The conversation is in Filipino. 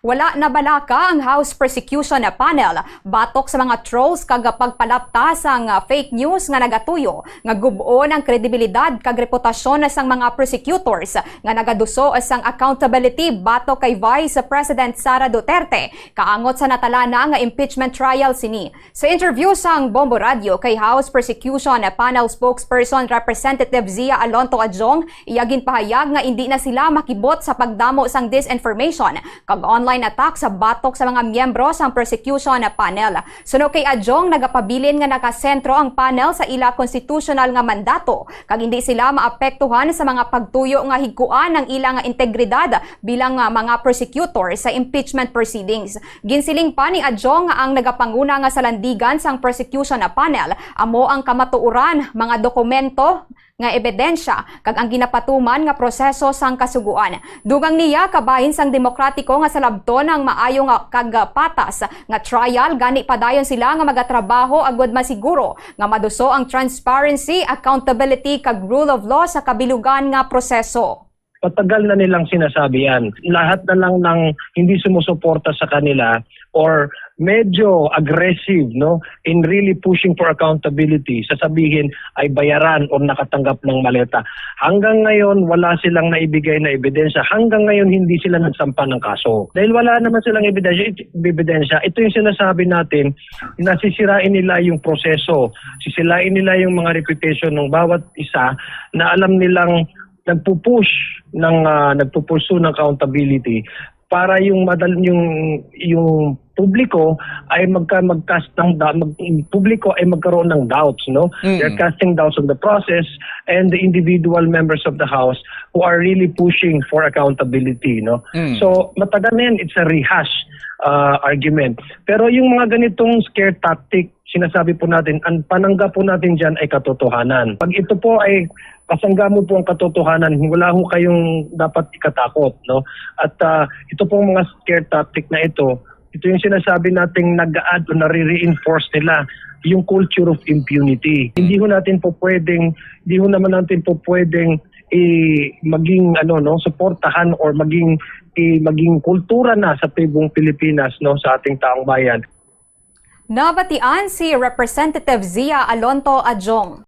Wala na balaka ang House Prosecution Panel batok sa mga trolls kag pagpalaptas ang fake news nga nagatuyo nga gub-on ang kredibilidad kag reputasyon sang mga prosecutors nga nagaduso sang accountability batok kay Vice President Sara Duterte kaangot sa natalana nga impeachment trial sini. Sa interview sang Bombo Radio kay House Prosecution Panel spokesperson Representative Zia Alonto Adjong, iyagin pahayag nga hindi na sila makibot sa pagdamo sang disinformation kag online attack sa batok sa mga miyembro sang prosecution panel. Suno kay Adjong, nagapabilin nga nakasentro ang panel sa ila constitutional nga mandato kag hindi sila maapektuhan sa mga pagtuyo nga higkuan ng ilang integridad bilang mga prosecutor sa impeachment proceedings. Ginsiling pa ni Adjong nga ang nagapanguna nga salandigan sang prosecution panel amo ang kamatuoran, mga dokumento nga ebidensya kag ang ginapatuman nga proseso sang kasuguan. Dugang niya kabahin sang demokratiko nga salabton ang maayo nga kag patas nga trial gani padayon sila nga magatrabaho agud masiguro nga maduso ang transparency, accountability kag rule of law sa kabilugan nga proseso. Patagal na nilang sinasabi yan. Lahat na lang ng hindi sumusuporta sa kanila or medyo aggressive in really pushing for accountability, sasabihin ay bayaran o nakatanggap ng maleta. Hanggang ngayon, wala silang naibigay na ebidensya. Hanggang ngayon, hindi sila nagsampa ng kaso. Dahil wala naman silang ebidensya, ito yung sinasabi natin, nasisirain nila yung proseso, sisilain nila yung mga reputation ng bawat isa na alam nilang nagpupush ng accountability para yung publiko ay magkaroon ng doubts, They're casting doubts on the process and the individual members of the House who are really pushing for accountability, So matagal na yan, it's a rehash argument. Pero yung mga ganitong scare tactic, sinasabi po natin, ang panangga po natin dyan ay katotohanan. Pag ito po ay kasangga mo po ang katotohanan, wala ho kayong dapat ikatakot, At ito pong mga scare tactic na ito yung sinasabi nating nag-a-add o nare-reinforce nila yung culture of impunity. Hindi ho naman natin po pwedeng maging suportahan or maging kultura na sa tibong Pilipinas, sa ating taong bayan. Nabatian si Representative Zia Alonto Adjong.